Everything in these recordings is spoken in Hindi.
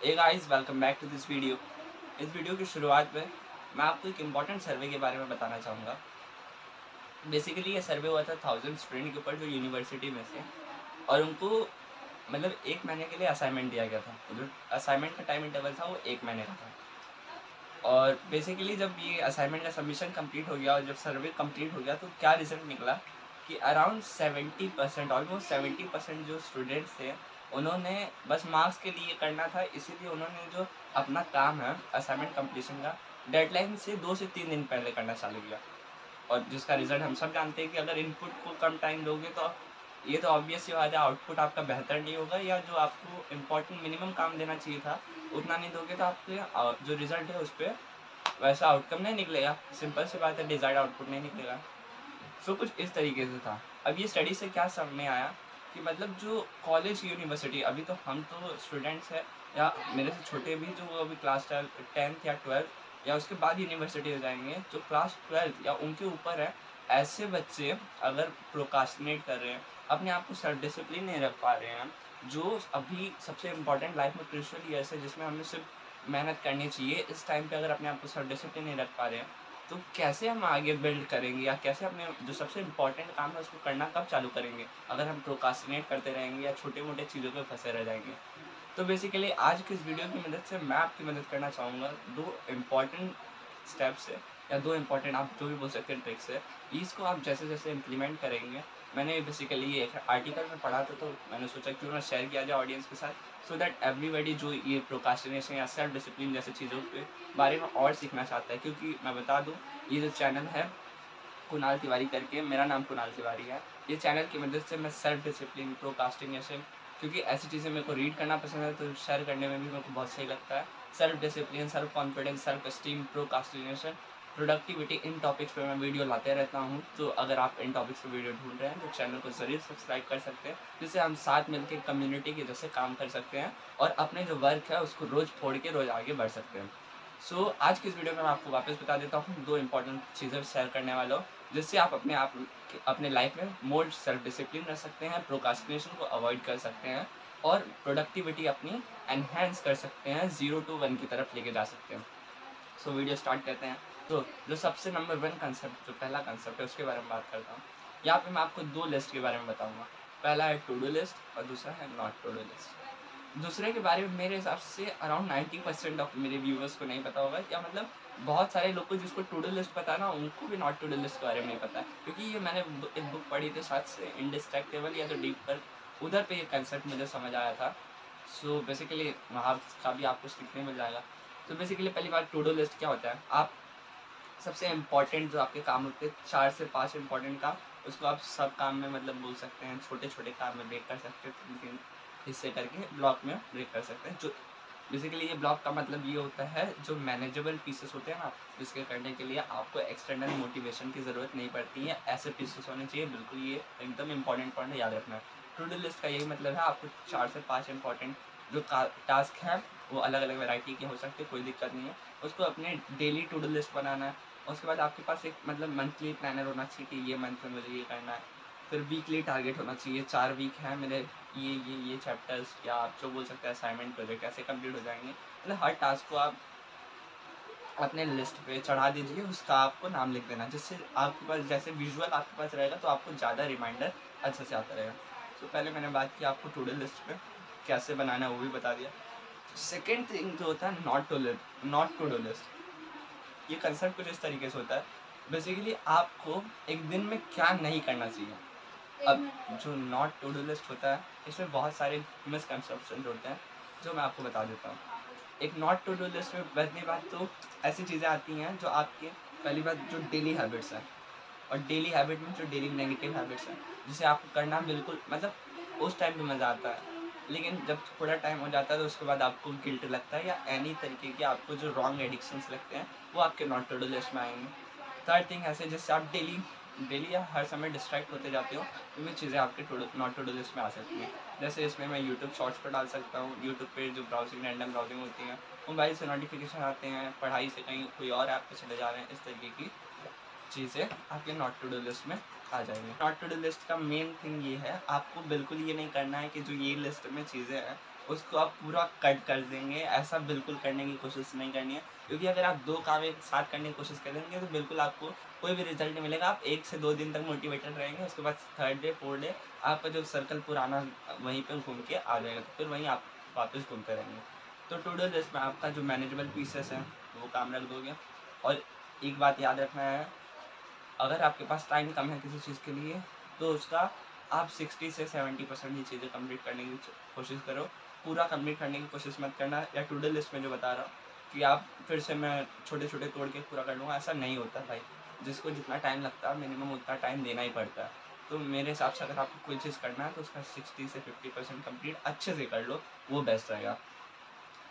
Hey guys, welcome back to this video. इस वीडियो की शुरुआत में मैं आपको एक इम्पॉर्टेंट सर्वे के बारे में बताना चाहूँगा। बेसिकली ये सर्वे हुआ था 1000 स्टूडेंट के ऊपर जो यूनिवर्सिटी में से, और उनको मतलब 1 महीने के लिए असाइनमेंट दिया गया था। जो असाइनमेंट का टाइम इंटरवल था वो 1 महीने का था। और बेसिकली जब ये असाइनमेंट का सबमिशन कंप्लीट हो गया और जब सर्वे कंप्लीट हो गया तो क्या रिजल्ट निकला कि अराउंड 70%, ऑलमोस्ट 70% जो स्टूडेंट्स थे उन्होंने बस मार्क्स के लिए करना था, इसीलिए उन्होंने जो अपना काम है असाइनमेंट कंप्लीशन का डेडलाइन से 2 से 3 दिन पहले करना चालू किया। और जिसका रिजल्ट हम सब जानते हैं कि अगर इनपुट को कम टाइम दोगे तो ये तो ऑब्वियस ही बात है, आउटपुट आपका बेहतर नहीं होगा, या जो आपको इम्पोर्टेंट मिनिमम काम देना चाहिए था उतना नहीं दोगे तो आपके जो रिजल्ट है उस पर वैसा आउटकम नहीं निकलेगा। सिंपल सी बात है, डिजायर्ड आउटपुट नहीं निकलेगा। सो कुछ इस तरीके से था। अब ये स्टडी से क्या सामने आया कि मतलब जो कॉलेज यूनिवर्सिटी, अभी तो हम तो स्टूडेंट्स हैं या मेरे से छोटे भी जो वो अभी क्लास 10th या 12th या उसके बाद यूनिवर्सिटी हो जाएंगे, जो क्लास 12th या उनके ऊपर है, ऐसे बच्चे अगर प्रोकास्टिनेट कर रहे हैं, अपने आप को सेल्फ डिसिप्लिन नहीं रख पा रहे हैं, जो अभी सबसे इम्पॉर्टेंट लाइफ में क्रूशियल ईयर्स है जिसमें हमें सिर्फ मेहनत करनी चाहिए, इस टाइम पे अगर अपने आप को सेल्फ डिसिप्लिन नहीं रख पा रहे हैं तो कैसे हम आगे बिल्ड करेंगे, या कैसे अपने जो सबसे इम्पोर्टेंट काम है उसको करना कब चालू करेंगे अगर हम प्रोकास्टिनेट करते रहेंगे या छोटे मोटे चीज़ों पे फंसे रह जाएंगे। तो बेसिकली आज की इस वीडियो की मदद से मैं आपकी मदद करना चाहूँगा। 2 इम्पॉर्टेंट स्टेप्स है या 2 इम्पॉर्टेंट आप जो भी बोल सकते हैं ट्रिक्स है, इसको आप जैसे जैसे इम्प्लीमेंट करेंगे। मैंने बेसिकली ये एक आर्टिकल में पढ़ा था तो मैंने सोचा क्यों ना शेयर किया जाए ऑडियंस के साथ, सो दैट एवरीबॉडी जो ये प्रोकास्टिनेशन या सेल्फ डिसिप्लिन जैसे चीज़ों के बारे में और सीखना चाहता है। क्योंकि मैं बता दूँ, ये जो चैनल है कुणाल तिवारी करके, मेरा नाम कुणाल तिवारी है, ये चैनल की मदद से मैं सेल्फ डिसिप्लिन, प्रोकास्टिनेशन, क्योंकि ऐसी चीज़ें मेरे को रीड करना पसंद है तो शेयर करने में भी मेरे को बहुत सही लगता है। Self discipline, self confidence, self esteem, procrastination, productivity, इन टॉपिक्स पे मैं वीडियो लाते रहता हूँ। तो अगर आप इन टॉपिक्स पे वीडियो ढूंढ रहे हैं तो चैनल को ज़रूर सब्सक्राइब कर सकते हैं, जिससे हम साथ मिलकर कम्युनिटी के जैसे काम कर सकते हैं और अपने जो वर्क है उसको रोज़ फोड़ के रोज़ आगे बढ़ सकते हैं। सो आज की इस वीडियो में मैं आपको वापस बता देता हूँ, 2 इंपॉर्टेंट चीज़ें शेयर करने वाला हूँ, जिससे आप अपने लाइफ में मोर सेल्फ डिसिप्लिन रख सकते हैं, प्रोकास्टिनेशन को अवॉइड कर सकते हैं और प्रोडक्टिविटी अपनी एनहेंस कर सकते हैं, 0 to 1 की तरफ लेके जा सकते हैं। सो वीडियो स्टार्ट करते हैं। तो जो सबसे नंबर 1 कंसेप्ट, जो पहला कंसेप्ट है उसके बारे में बात करता हूँ। यहाँ पे मैं आपको 2 लिस्ट के बारे में बताऊँगा। पहला है टू डू लिस्ट और दूसरा है नॉट टू डू लिस्ट। दूसरे के बारे में मेरे हिसाब से अराउंड 90% ऑफ मेरे व्यूवर्स को नहीं पता होगा, या मतलब बहुत सारे लोग को जिसको टू डू लिस्ट पता है ना, उनको भी नॉट टू डू लिस्ट के बारे में नहीं पता है। क्योंकि ये मैंने एक बुक पढ़ी थी शायद से इंडिस्ट्रैक्टेबल या तो डीप वर्क, उधर पे ये कंसेप्ट मुझे समझ आया था। सो बेसिकली वहाँ का भी आपको सीखने मिल जाएगा। तो बेसिकली पहली बात, टू डू लिस्ट क्या होता है। आप सबसे इम्पॉर्टेंट जो आपके काम होते हैं, 4 से 5 इम्पॉर्टेंट काम, उसको आप सब काम में मतलब बोल सकते हैं, छोटे छोटे काम में ब्रेक कर सकते हैं, 3-3 हिस्से करके ब्लॉक में ब्रेक कर सकते हैं। जो बेसिकली ये ब्लॉक का मतलब ये होता है, जो मैनेजेबल पीसेस होते हैं ना, जिसके करने के लिए आपको एक्सटर्नल मोटिवेशन की ज़रूरत नहीं पड़ती है, ऐसे पीसेस होने चाहिए। बिल्कुल ये एकदम इंपॉर्टेंट पॉइंट याद रखना है। टू डू लिस्ट का यही मतलब है, आपको 4 से 5 इंपॉर्टेंट जो टास्क हैं वो अलग अलग वैरायटी के हो सकते हैं, कोई दिक्कत नहीं है, उसको अपने डेली टू डू लिस्ट बनाना है। उसके बाद आपके पास एक मतलब मंथली प्लानर होना चाहिए कि ये मंथ में मुझे ये करना है। फिर वीकली टारगेट होना चाहिए, 4 वीक हैं मेरे, ये चैप्टर्स या आप जो बोल सकते हैं असाइनमेंट प्रोजेक्ट ऐसे कंप्लीट हो जाएंगे। मतलब हर टास्क को आप अपने लिस्ट पे चढ़ा दीजिए, उसका आपको नाम लिख देना, जिससे आपके पास जैसे विजुअल आपके पास रहेगा तो आपको ज़्यादा रिमाइंडर अच्छे से आता रहेगा। तो पहले मैंने बात की आपको टू डू लिस्ट पे कैसे बनाना है वो भी बता दिया। सेकेंड थिंग जो होता है नॉट टू डू लिस्ट, ये कंसेप्ट कुछ इस तरीके से होता है। बेसिकली आपको एक दिन में क्या नहीं करना चाहिए। अब जो नॉट टू डू लिस्ट होता है इसमें बहुत सारे मिसकंसेप्शन होते हैं, जो मैं आपको बता देता हूँ। एक नॉट टू डू लिस्ट में पहली बात तो ऐसी चीज़ें आती हैं जो आपके, पहली बात जो डेली हैबिट्स हैं, और डेली हैबिट में जो डेली नेगेटिव हैबिट्स हैं जिसे आपको करना बिल्कुल मतलब उस टाइम पे मज़ा आता है, लेकिन जब थोड़ा टाइम हो जाता है तो उसके बाद आपको गिल्ट लगता है, या एनी तरीके के आपको जो रॉन्ग एडिक्शंस लगते हैं वो आपके नॉट टू डू लिस्ट में आएंगे। थर्ड थिंग ऐसे जिससे आप डेली डेली या हर समय डिस्ट्रैक्ट होते जाते हो, तो भी चीज़ें आपके नॉट टू डू लिस्ट में आ सकती हैं। जैसे इसमें मैं यूट्यूब शॉर्ट्स पर डाल सकता हूँ, यूट्यूब पे जो ब्राउजिंग रैंडम ब्राउजिंग होती है, मोबाइल से नोटिफिकेशन आते हैं, पढ़ाई से कहीं कोई और ऐप पे चले जा रहे हैं, इस तरीके की चीज़ें आपके नॉट टू डू लिस्ट में आ जाएंगी। नॉट टू डू लिस्ट का मेन थिंग ये है, आपको बिल्कुल ये नहीं करना है कि जो ये लिस्ट में चीज़ें हैं उसको आप पूरा कट कर देंगे। ऐसा बिल्कुल करने की कोशिश नहीं करनी है, क्योंकि अगर आप 2 काम एक साथ करने की कोशिश करेंगे तो बिल्कुल आपको कोई भी रिजल्ट नहीं मिलेगा। आप 1 से 2 दिन तक मोटिवेटेड रहेंगे, उसके बाद 3rd डे 4th डे आपका जो सर्कल पुराना वहीं पर घूम के आ जाएगा, तो फिर वहीं आप वापस घूमते रहेंगे। तो टू डू लिस्ट में आपका जो मैनेजेबल पीसेस हैं वो काम रख दोगे। और एक बात याद रखना है, अगर आपके पास टाइम कम है किसी चीज़ के लिए तो उसका आप 60 से 70% ही चीज़ें कंप्लीट करने की कोशिश करो। पूरा कंप्लीट करने की कोशिश मत करना, या टू डू लिस्ट में जो बता रहा हूँ कि आप फिर से मैं छोटे छोटे तोड़ के पूरा कर लूँगा, ऐसा नहीं होता भाई। जिसको जितना टाइम लगता है मिनिमम उतना टाइम देना ही पड़ता है। तो मेरे हिसाब से अगर आपको कोई चीज़ करना है तो उसका 60 से 50% कंप्लीट अच्छे से कर लो, वो बेस्ट रहेगा।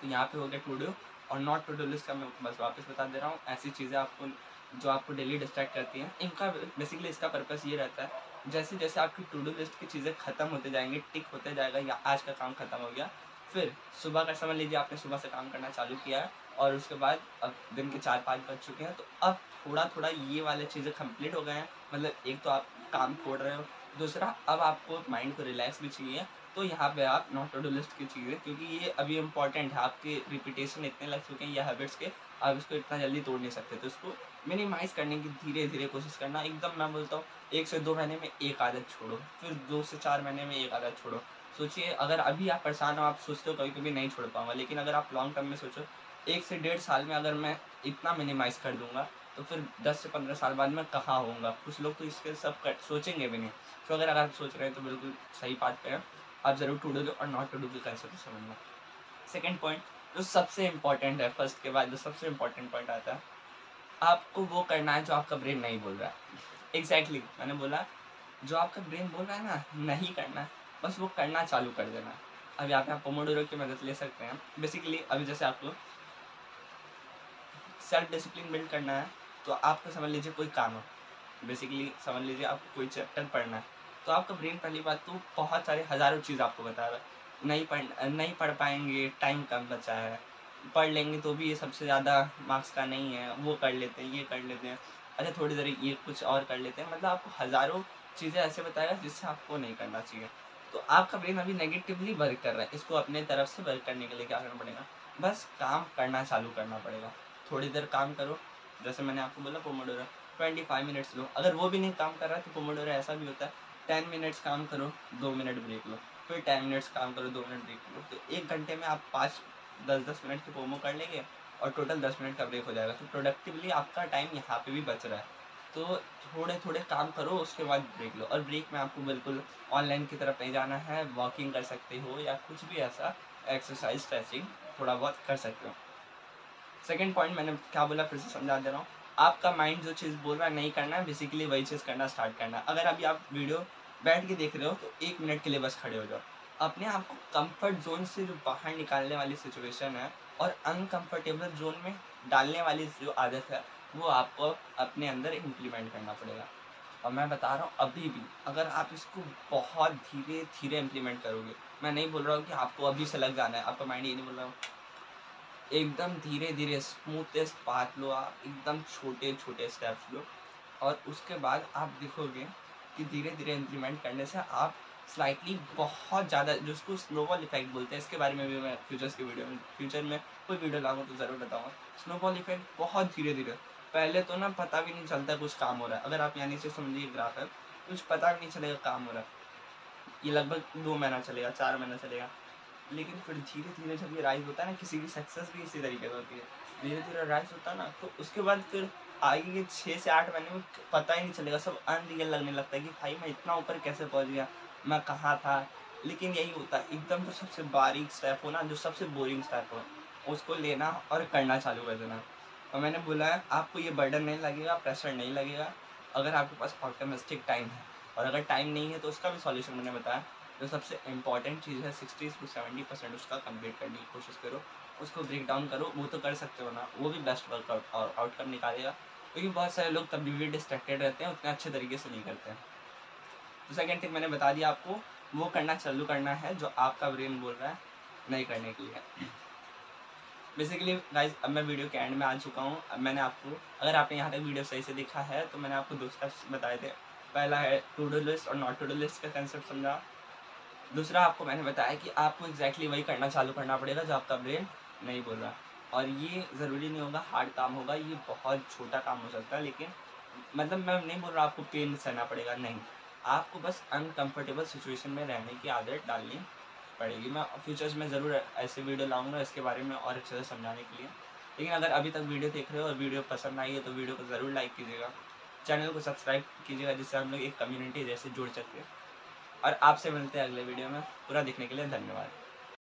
तो यहाँ पे हो गया टू डू। और नॉट टू डू लिस्ट का मैं बस वापस बता दे रहा हूँ, ऐसी चीज़ें आपको जो आपको डेली डिस्ट्रैक्ट करती हैं, इनका बेसिकली इसका पर्पस ये रहता है, जैसे जैसे आपकी टू डू लिस्ट की चीज़ें ख़त्म होते जाएंगी, टिक होते जाएगा, या आज का काम ख़त्म हो गया, फिर सुबह का समझ लीजिए आपने सुबह से काम करना चालू किया है और उसके बाद अब दिन के 4-5 बज चुके हैं, तो अब थोड़ा थोड़ा ये वाले चीज़ें कंप्लीट हो गए हैं। मतलब एक तो आप काम छोड़ रहे हो, दूसरा अब आपको माइंड को रिलैक्स भी चाहिए, तो यहाँ पे आप नॉट टू डू लिस्ट की चीज़ें, क्योंकि ये अभी इम्पॉर्टेंट है, आपके रिपीटेशन इतने लग चुके हैं ये हैबिट्स के, आप इसको इतना जल्दी तोड़ नहीं सकते। तो इसको मिनिमाइज़ करने की धीरे धीरे कोशिश करना। एकदम मैं बोलता हूँ 1 से 2 महीने में एक आदत छोड़ो, फिर 2 से 4 महीने में एक आदत छोड़ो। सोचिए, अगर अभी आप परेशान हो, आप सोचते हो कभी कभी नहीं छोड़ पाऊंगा, लेकिन अगर आप लॉन्ग टर्म में सोचो 1 से 1.5 साल में अगर मैं इतना मिनिमाइज़ कर दूंगा तो फिर 10 से 15 साल बाद मैं कहाँ होऊंगा। कुछ लोग तो इसके सब सोचेंगे भी नहीं। तो अगर आप सोच रहे हैं तो बिल्कुल सही बात पे है, आप ज़रूर टू डू और नॉट टू डू के कंसेप्ट समझना। सेकंड पॉइंट जो सबसे इम्पॉर्टेंट है, फर्स्ट के बाद जो सबसे इम्पॉर्टेंट पॉइंट आता है, आपको वो करना है जो आपका ब्रेन नहीं बोल रहा है। एग्जैक्टली मैंने बोला, जो आपका ब्रेन बोल रहा है ना नहीं करना है, बस वो करना चालू कर देना है। अब यहाँ पे आप पोमोडोरो की मदद ले सकते हैं। बेसिकली अभी जैसे आपको सेल्फ डिसिप्लिन बिल्ड करना है, तो आपको समझ लीजिए कोई काम है, बेसिकली समझ लीजिए आपको कोई चैप्टर पढ़ना है, तो आपका ब्रेन पहली बात तो बहुत सारे हज़ारों चीज़ आपको बता रहा है, नहीं पढ़ पाएंगे, टाइम कम बचा है, पढ़ लेंगे तो भी ये सबसे ज़्यादा मार्क्स का नहीं है, वो कर लेते हैं, ये कर लेते हैं, अच्छा थोड़ी देर ये कुछ और कर लेते हैं। मतलब आपको हज़ारों चीज़ें ऐसे बताएगा जिससे आपको नहीं करना चाहिए। तो आपका ब्रेन अभी नेगेटिवली वर्क कर रहा है, इसको अपने तरफ से वर्क करने के लिए क्या करना पड़ेगा, बस काम करना चालू करना पड़ेगा। थोड़ी देर काम करो, जैसे मैंने आपको बोला पोमोडोरो 25 मिनट्स लो। अगर वो भी नहीं काम कर रहा है तो पोमोडोरो ऐसा भी होता है 10 मिनट्स काम करो, 2 मिनट ब्रेक लो, फिर 10 मिनट्स काम करो, 2 मिनट ब्रेक लो। तो 1 घंटे में आप 5-10 मिनट के पोमो कर लेंगे और टोटल 10 मिनट का ब्रेक हो जाएगा। तो प्रोडक्टिवली आपका टाइम यहाँ पे भी बच रहा है। तो थोड़े थोड़े काम करो, उसके बाद ब्रेक लो। और ब्रेक में आपको बिल्कुल ऑनलाइन की तरफ नहीं जाना है, वॉकिंग कर सकते हो या कुछ भी ऐसा एक्सरसाइज स्ट्रेचिंग थोड़ा बहुत कर सकते हो। सेकंड पॉइंट मैंने क्या बोला फिर से समझा दे रहा हूँ, आपका माइंड जो चीज़ बोल रहा है नहीं करना है, बेसिकली वही चीज़ करना स्टार्ट करना है। अगर अभी आप वीडियो बैठ के देख रहे हो तो 1 मिनट के लिए बस खड़े हो जाओ। अपने आप को कंफर्ट जोन से जो बाहर निकालने वाली सिचुएशन है और अनकंफर्टेबल जोन में डालने वाली जो आदत है, वो आपको अपने अंदर इम्प्लीमेंट करना पड़ेगा। और मैं बता रहा हूँ अभी भी अगर आप इसको बहुत धीरे धीरे इम्प्लीमेंट करोगे, मैं नहीं बोल रहा हूँ कि आपको अभी से लग जाना है, आपका माइंड ये नहीं बोल रहा हूँ, एकदम धीरे धीरे स्मूथेस्ट पाथ लो, आप एकदम छोटे छोटे स्टेप्स लो। और उसके बाद आप देखोगे कि धीरे धीरे इम्प्लीमेंट करने से आप स्लाइटली बहुत ज़्यादा, जो उसको स्नोबॉल इफेक्ट बोलते हैं, इसके बारे में भी मैं फ्यूचर में कोई वीडियो लाऊंगा तो ज़रूर बताऊँगा। स्नोबॉल इफेक्ट बहुत धीरे धीरे, पहले तो ना पता भी नहीं चलता कुछ काम हो रहा है। अगर आप यानी से समझिए ग्राफ है, कुछ पता भी नहीं चलेगा काम हो रहा है, ये लगभग 2 महीना चलेगा, 4 महीना चलेगा। लेकिन फिर धीरे धीरे जब ये राइज होता है ना, किसी की सक्सेस भी इसी तरीके से होती है, धीरे धीरे राइज होता है ना, तो उसके बाद फिर आगे के 6 से 8 महीने में पता ही नहीं चलेगा, सब अनरियल लगने लगता है कि भाई मैं इतना ऊपर कैसे पहुंच गया, मैं कहाँ था। लेकिन यही होता है, एकदम जो सबसे बारीक स्टेप हो ना, जो सबसे बोरिंग स्टेप हो, उसको लेना और करना चालू कर देना। और मैंने बोला है आपको ये बर्डन नहीं लगेगा, प्रेशर नहीं लगेगा, अगर आपके पास ऑटोमेटिक टाइम है। और अगर टाइम नहीं है तो उसका भी सॉल्यूशन मैंने बताया। जो सबसे इम्पॉर्टेंट चीज़ है 60 से 70% उसका कंप्लीट करने की कोशिश करो, उसको ब्रेक डाउन करो। वो तो कर सकते हो ना, वो भी बेस्ट वर्कआउट और आउटकम निकालेगा, क्योंकि बहुत सारे लोग तभी भी डिस्ट्रैक्टेड रहते हैं, उतने अच्छे तरीके से नहीं करते हैं। तो सेकेंड थिंग मैंने बता दिया आपको, वो करना चालू करना है जो आपका ब्रेन बोल रहा है नहीं करने के लिए। बेसिकली गाइज अब मैं वीडियो के एंड में आ चुका हूँ। अब मैंने आपको, अगर आपने यहाँ तक वीडियो सही से देखा है तो मैंने आपको 2 स्टेप्स बताए थे। पहला है टू डू लिस्ट और नॉट टू डू लिस्ट का कंसेप्ट समझा। दूसरा आपको मैंने बताया कि आपको एग्जैक्टली वही करना चालू करना पड़ेगा जो आपका ब्रेन नहीं बोल रहा। और ये ज़रूरी नहीं होगा हार्ड काम होगा, ये बहुत छोटा काम हो सकता है, लेकिन मतलब मैं नहीं बोल रहा आपको पेन सहना पड़ेगा, नहीं, आपको बस अनकंफर्टेबल सिचुएशन में रहने की आदत डालनी पड़ेगी। मैं फ्यूचर्स में ज़रूर ऐसे वीडियो लाऊंगा इसके बारे में और अच्छे से समझाने के लिए। लेकिन अगर अभी तक वीडियो देख रहे हो और वीडियो पसंद आई है तो वीडियो को ज़रूर लाइक कीजिएगा, चैनल को सब्सक्राइब कीजिएगा, जिससे हम लोग एक कम्युनिटी जैसे जुड़ सकते हैं। और आपसे मिलते हैं अगले वीडियो में। पूरा देखने के लिए धन्यवाद।